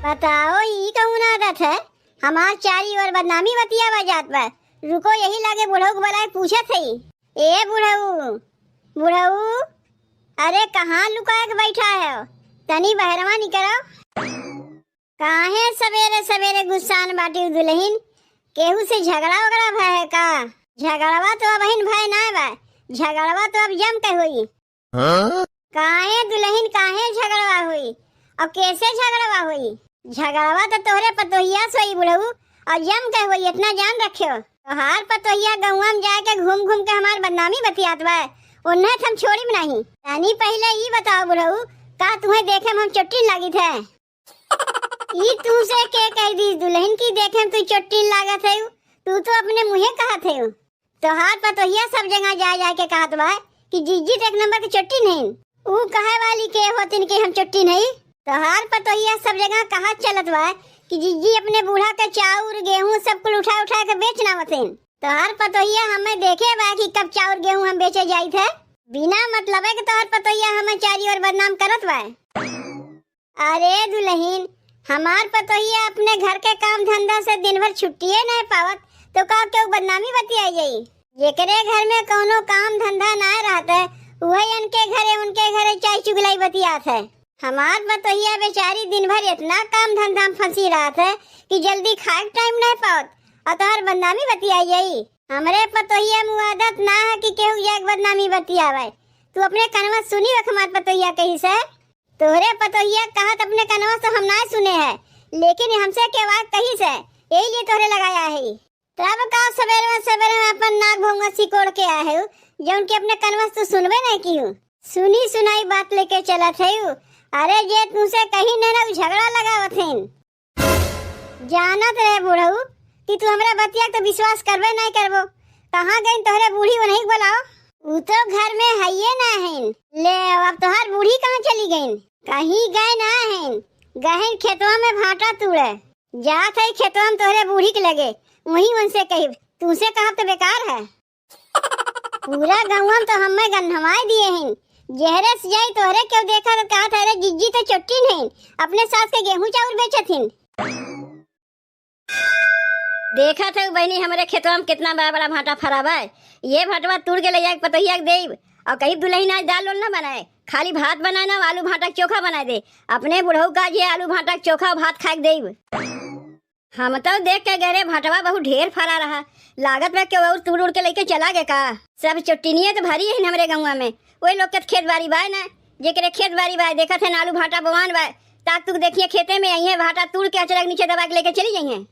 बताओ ई कौन आदत है? हमार चारी और बदनामी बतिया बजात बा। रुको यही लागे बुढ़ऊ को बुलाए पूछे थे। ए बुढ़ऊ, बुढ़ऊ, अरे कहाँ लुका के बैठा है? तनी बहरवा निकलो। काहे सवेरे सवेरे गुस्सान बाटी दुल्हन? केहू से झगड़ा वगड़ा भय है का? झगड़वा तो अब बहन भय ना बा, झगड़वा तो अब जम के हुई। काहे दुल्हन काहे झगड़वा हुई और कैसे झगड़वा हुई? झगड़वा तो तोहरे पतोहिया सोई बुढ़ऊ और जम के हुई, इतना जान रखियो। तोहार पतोहिया गौवा में जाके घूम घूम के हमार बदनामी बतियात बा, उन्हें हम छोड़ी नहीं। यानी पहले ये बताओ बुढ़ऊ, का तुम्हें देखे में हम चोटी लागी थे? ई तू से के कह दी दुल्हन की देखे तू चोटी लागत है? तू तो अपने मुँहे कहत है। तोहार पतोहिया सब जगह जा जा के कहत बा कि जीजी तो एक नंबर की चोटी नहीं। ऊ कहे वाली के होतिन कि हम चोटी नहीं? तोहार पतोहिया सब जगह कहा चलत बा कि जीजी अपने बूढ़ा के चाउर गेहूं सब कुछ उठा उठा के बेचना वथिन। तोहार पतोहिया हमें देखे बा कि कब चाउर गेहूं हम बेचे जाई थे। बिना मतलब है कि तोहार पतोहिया हमें चारी और बदनाम करत बा। अरे दुल्हन, हमार पतोहिया अपने घर के काम धंधा से दिन भर छुट्टिए नहीं पावत तो का क्यों बदनामी बतियाई जाई? जेकरे घर में कोनो काम धंधा ना रहता वही उनके घरे चाय चुगलाई बतियात है। हमार पतोहिया बेचारी दिन भर इतना काम धंधा में फंसी रहत है कि जल्दी खाए टाइम नहीं पावत और तोहर बदनामी बतियाई जाई। हमरे पतोहिया मुआदत ना है कि केहू जाके बदनामी बतियावे। तू अपने कनवा सुनी रख हमार पतोहिया कही से? तोहरे पतोहिया कहत अपने कनवा से हम ना सुने हैं, लेकिन हमसे के बात कही से यही लिए तोहरे लगाया है। तब का सवेरे में अपन नाक भोंगा सिकोड़ के आए हो जो उनके अपने कनवा तो सुनबे नहीं की हूँ। सुनी सुनाई बात लेके चला थे। अरे जे तुमसे कहीं न झगड़ा लगावत है। जानत रहे बुढ़ऊ कि तू हमरा बतिया तो विश्वास करबे नहीं करबो। कहाँ गई तोहरे बूढ़ी वो नहीं बोलाओ? वो तो घर में है ये ना है। ले अब तोहर बूढ़ी कहाँ चली गई? कहीं गए ना है, गहन खेतवा में भाटा तूड़े जात है। खेतवा में तोहरे बूढ़ी के लगे वही उनसे कही, तुमसे कहा तो बेकार है। पूरा गाँव तो हमें गन्हवाई दिए हैं। जहरे से जाई तोहरे क्यों देखा तो कहा था जिज्जी तो चुट्टी नहीं अपने सास के गेहूं चाउर बेचत हिन। देखा था बहनी हमारे खेतवा में कितना बड़ा बड़ा भाटा फरावा है। ये भाटवा तोड़ के ले जाए पतोहिया के देव और कहीं दुल्हन आज दाल ना बनाए, खाली भात बनाए ना आलू भाटा चोखा बना दे। अपने बुढ़ऊ का ये आलू भाटा चोखा और भात खा के देव। हम तो देख के गए भाटवा बहुत ढेर फरा रहा, लागत में क्यों और तोड़ उड़ के लेके चला गए का। सब चुट्टिनिया तो भरी है हमारे गाँव में। वही लोग के खेत बाड़ी बाय ना, जेकरे खेत बाड़ी बाय देखा थे आलू भाटा बवान बाय ताक तुक देखिए खेते में आई है भाटा तोड़ के अचरक नीचे दबा के लेके चली जाइए।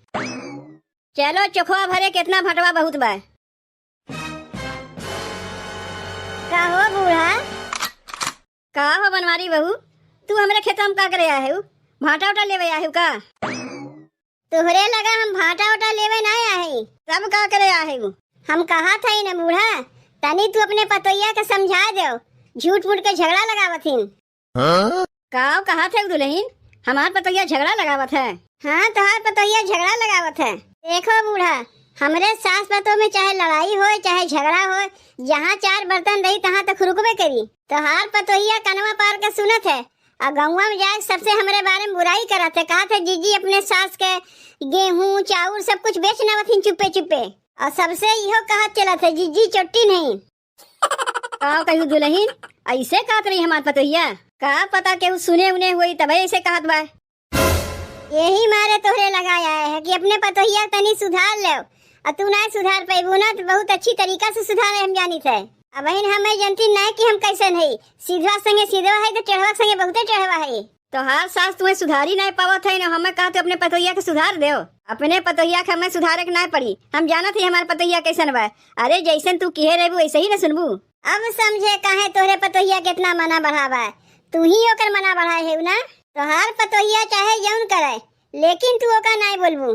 चलो चोखवा भरे कितना भाटवा बहुत बाय। का हो बूढ़ा? का हो बनवारी बहू? तू हमारे खेतों में का करे आए हो? भाटा उटा लेवे आए हो का? तोहरे लगा हम भाटा उटा लेवे ना आए, तब का करे आए हो? हम कहा था ही ना बूढ़ा, तनी तू अपने पतोहिया के समझा दो, झूठ मूठ के झगड़ा लगावत हिन। का कहा थे दुल्हन हमार पतोहिया झगड़ा लगावत है? हाँ तोहार पतोहिया झगड़ा लगावत है। देखो बूढ़ा, हमरे सास पतों में चाहे लड़ाई हो चाहे झगड़ा हो, जहाँ चार बर्तन रही तहाँ तक रुकबे करी। तोहार पतोहिया कनवा पार के सुनत है और गौवा में जाए सबसे हमारे बारे में बुराई करत है। कहा थे जीजी अपने सास के गेहूं चाउर सब कुछ बेचना वथिन चुप्पे चुप्पे और सबसे इहो कहा चला थे जीजी चोटी नहीं। का कहू दुल्हन ऐसे कहत रही हमार पतोहिया? का पता केहू सुने उने हुई तब ऐसे कहत बा। यही मारे तोहरे लगाया है कि अपने पतोहिया तनी सुधार ले और तू ना सुधार पैबू ना तो बहुत अच्छी तरीका से सुधारे हम जानी थे। अब हमें जानती नहीं कि हम कैसे नहीं, सीधा संगे सीधवा है तो चढ़वा संगे बहुते चढ़वा है। तो हर सास तुम्हें सुधारी नहीं पावत है ना, हमें कहा तो अपने पतोहिया के सुधार दो। अपने पतोहिया के हमें सुधारे के नहीं पड़ी, हम जाना थे हमारे पतोहिया कैसन बा। अरे जैसन तू कहे रहबू ऐसे ही ना सुनबू। अब समझे काहे तोहरे पतोहिया कितना मना बढ़ावा है, तू ही ओकर मना बढ़ाए है ना। तोहार पतोहिया चाहे जौन करे लेकिन तू ओका नहीं बोलबू।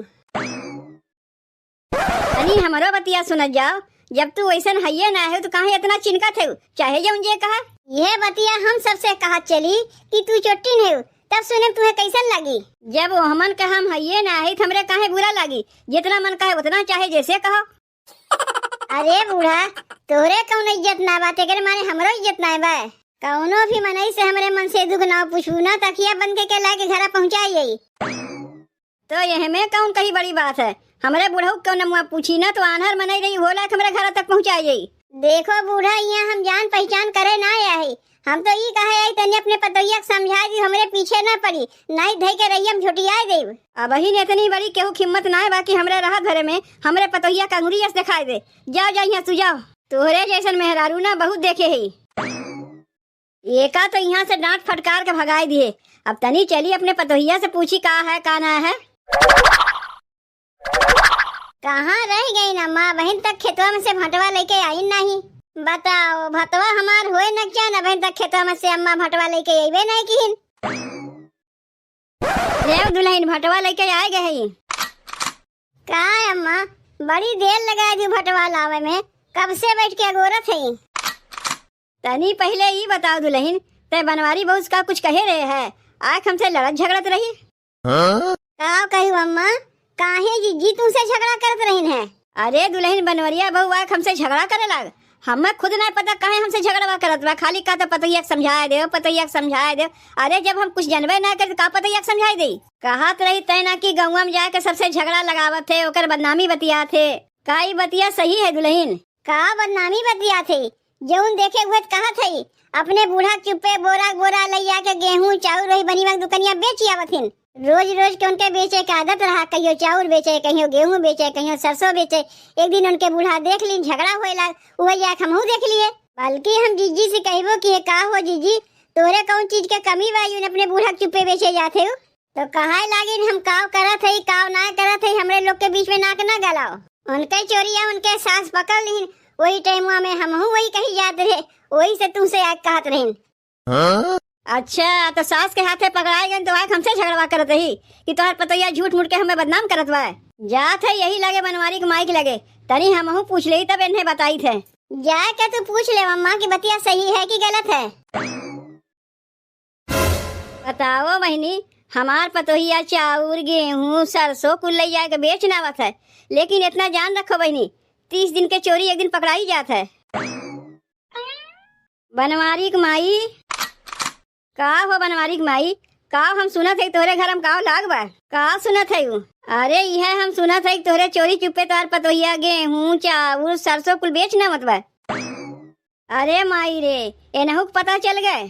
अनी हमारो बतिया सुन जाओ, जब तू वैसन हइये ना है तो काहे इतना चिंका थे? चाहे जौन जे कहा यह बतिया हम सबसे कहा चली कि तू चोटी नहीं तब सुने तुम्हें कैसन लगी? जब हमन का हम हइये ना है हमरे काहे बुरा लगी? जितना मन कहे उतना चाहे जैसे कहो। अरे बूढ़ा, तोहरे कौन इज्जत ना बात करे मारे हमरो इज्जत ना बा। कौनो भी मनई से हमरे मन से दुख ना पूछू ना तकिया बन के लाके घर पहुंचाई। तो यह में कौन कही बड़ी बात है। हमारे बूढ़ऊ क्यों न पूछी ना तो आनहर मनाई रही होला हमारे घर तक पहुँचा जाई। देखो बूढ़ा यहाँ हम जान पहचान करे ना आया है। हम तो ये कहे आई तने अपने पतोहिया समझा दी हमरे पीछे ना पड़ी नहीं धई के रही हम झुटिया देव। अब ही ने इतनी बड़ी केहू हिम्मत ना है बाकी हमरे राहत भरे में हमरे पतोहिया कंगुरी से दिखाई दे। जाओ जाओ यहाँ सुझाओ तोहरे जैसन मेहरारू ना बहुत देखे है। एका तो यहाँ से डांट फटकार के भगाई दिए। अब तनी चली अपने पतोहिया से पूछी का है का ना है। कहाँ रह गई ना माँ बहन तक खेतवा में से भटवा लेके आई नहीं। बताओ भटवा हमार होए न क्या न बहन तक खेतवा में से अम्मा भटवा लेके आईबे नहीं किन। देव दुल्हन भटवा लेके आए गए का अम्मा बड़ी देर लगा दी भटवा लावे में कब से बैठ के अगोरत है। तनी पहले ही बताओ दुल्हन ते बनवारी बहुत का कुछ कहे रहे है आख हमसे लड़त झगड़त रही। का कही अम्मा काहे जीजी तुमसे झगड़ा करत रही है। अरे दुल्हन बनवरिया बहू आख हमसे झगड़ा करे लग। हमें खुद नहीं पता काहे हमसे झगड़ा करत बा खाली का तो पतैया समझाए दे पतैया समझाए दे। अरे जब हम कुछ जानबे ना कर का पतैया समझाई दे। कहत रही तय ना कि गौवा में जाके सबसे झगड़ा लगावत थे ओकर बदनामी बतिया थे। का ई बतिया सही है दुल्हन। का बदनामी बतिया थे जौन देखे हुए कहा थे अपने बूढ़ा चुप्पे बोरा बोरा लैया के गेहूं चाउर वही बनी वक्त दुकनिया बेची आवथिन। रोज रोज के उनके बेचे के आदत रहा कहियो चाउर बेचे कहियो गेहूं बेचे कहियो सरसों बेचे। एक दिन उनके बूढ़ा देख ली झगड़ा होए लग वह जाके हमहू देख लिए। बल्कि हम जीजी से कहबो कि का हो जीजी तोरे कौन चीज के कमी बा अपने बूढ़ा चुप्पे बेचे जाते हो। तो कहा लागी हम काव करत है काव ना करत है हमरे लोग के बीच में नाक ना गलाओ। उनके चोरिया उनके सास पकड़ ली वही टाइम में हमहू वही कही जाते रहे वही से तुमसे आज कहत रही। अच्छा तो सास के हाथे पकड़ाए गए तो आख हमसे झगड़वा करत रही कि तोहर पतैया झूठ मूठ के हमें बदनाम करत बा। जात है यही लगे बनवारी के माइक लगे तनी हमहू पूछ ले तब इन्हें बताई थे। जाए के तू पूछ ले मम्मा की बतिया सही है कि गलत है। बताओ बहनी हमार पतोहिया चाउर गेहूं सरसों कुल ले जाए के बेच नावत है लेकिन इतना जान रखो बहनी 30 दिन के चोरी एक दिन पकड़ाई जात है। बनवारी के माई का हो बनवारी के माई का हम सुनत है तोहरे घर हम का लाग बा का सुनत है। अरे यह हम सुनत है तोहरे चोरी चुप्पे तोहर पतोहिया गेहूं चाउर सरसों कुल बेचना मत बा। अरे माई रे एनहु पता चल गए।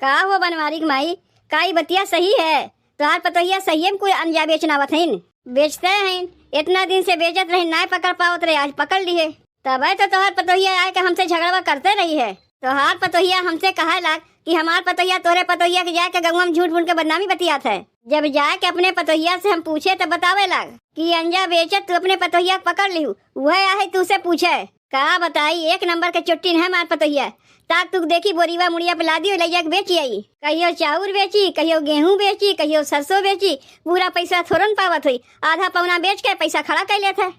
का हो बनवारी के माई का ई बतिया सही है तोहर पतोहिया सही में कोई अनजा बेचनावत है बेचते हैं इतना दिन से बेचत रही ना पकड़ पावत रहे आज पकड़ लिए तब तो तोहर पतोहिया आए के हमसे झगड़ा करते रही है। तोहार पतोहिया हमसे कहा लाग कि हमार पतोहिया तोरे पतोहिया के जाके गंगा में झूठ मूठ के बदनामी बतियात है। जब जाके अपने पतोहिया से हम पूछे तो बतावे लाग कि अंजा बेचत तू अपने पतोहिया पकड़ ली वह आहे तू से पूछे का बताई एक नंबर के चुट्टी है मार पतोहिया ताक तुक देखी बोरीवा मुड़िया पे लादी ले जाके बेची आई कहियो चाउर बेची कहियो गेहूं बेची कहियो सरसों बेची पूरा पैसा थोरन पावत हुई आधा पौना बेच के पैसा खड़ा कर लेते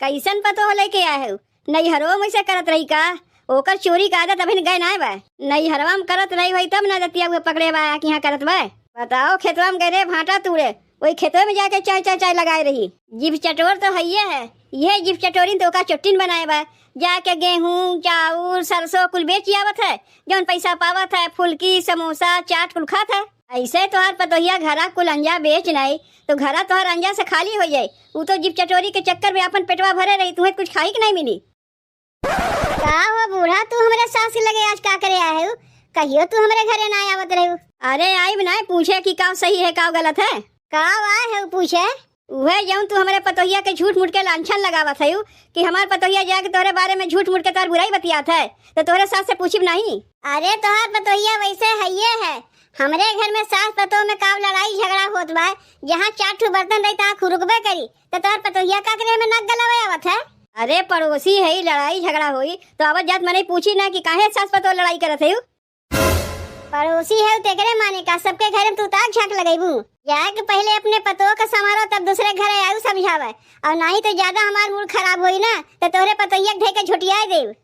कैसन पतो हो लेके आए हो नहीं हरो में से करत रही का ओकर चोरी का आदत अभी गए ना बा नहीं हरवा में करत रही भाई तब ना दतिया हुए पकड़े बा कि यहाँ करत बा। बताओ खेतवा में गए भाटा तूड़े वही खेतवा में जाके चाय चाय चाय लगाए रही। जीभ चटोर तो है यह जीभ चटोरी तो ओका चुट्टीन बनाए बा जाके गेहूं चाउर सरसों कुल बेची आवत है जौन पैसा पावत है फुल्की समोसा चाट कुल खात है। ऐसे तोहर पतोहिया घरा कुल अंजा बेच नहीं तो घरा तोहर अंजा से खाली हो जाये वो तो जीभ चटोरी के चक्कर में अपन पेटवा भरे रही तुम्हें कुछ खाई के नहीं मिली। का हो बूढ़ा तू हमारे सास लगे आज का करे आए हो कहियो तू हमारे घरे ना आवत रहे। अरे आई बनाए पूछे कि का सही है का गलत है का आए है पूछे वह जाऊं तू हमारे पतोहिया के झूठ मूठ के लांछन लगावत है कि हमार पतोहिया जाके तोहरे बारे में झूठ मूठ के तोहर बुराई बतियात है तो तोहरे सास से पूछी नहीं। अरे तोहर पतोहिया वैसे है हमारे घर में सास पतो में काव लड़ाई झगड़ा होत बा जहाँ 4 बर्तन रही तहाँ खुरुकबे करी तो तोहर पतोहिया का करे में नाक गलावे आवत है। अरे पड़ोसी है लड़ाई झगड़ा हुई तो अब जात मैंने पूछी ना कि काहे सास पतो लड़ाई करत है। पड़ोसी है तेकरे माने का सबके घर में तू ताक झाक लगेबू जाके पहले अपने पतो का समारो तब दूसरे घर आयु समझावे और नहीं तो ज्यादा हमार मूड खराब होई ना तो तोहरे पतोहिया ढे के झुटियाए देव।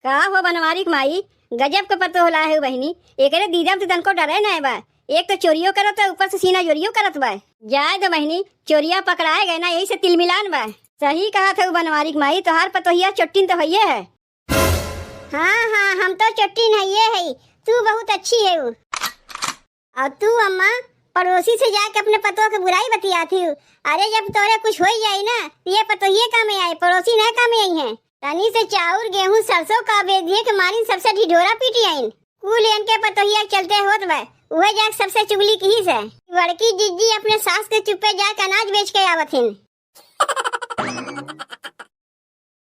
का हो बनवारी के माई गजब के पतो होला है बहनी एकरे दीदम तो तनको डरे ना बा एक तो चोरियो करत है ऊपर से सीना जोरियो करत बा। जाए तो बहनी चोरिया पकड़ाए गए ना यही से तिलमिलान बा। सही कहा था बनवारी के माई तोहार पतोहिया चट्टीन तो है। हाँ हाँ हम तो चट्टीन है तू बहुत अच्छी है और तू अम्मा पड़ोसी से जाके अपने पतों की बुराई बतियाती हूँ। अरे जब तोरे कुछ हो जाए ना ये पतोहिए काम में आए, पड़ोसी न काम में आई है। तनी से चाउर गेहूं सरसों का बेदिए के मारी सबसे ढिढोरा पीटी आइन। कुल इनके पतोहिया चलते होत बा वह जाके सबसे चुगली की से। बड़की जिज्जी अपने सास के चुप्पे जाके अनाज बेच के आवत हिन।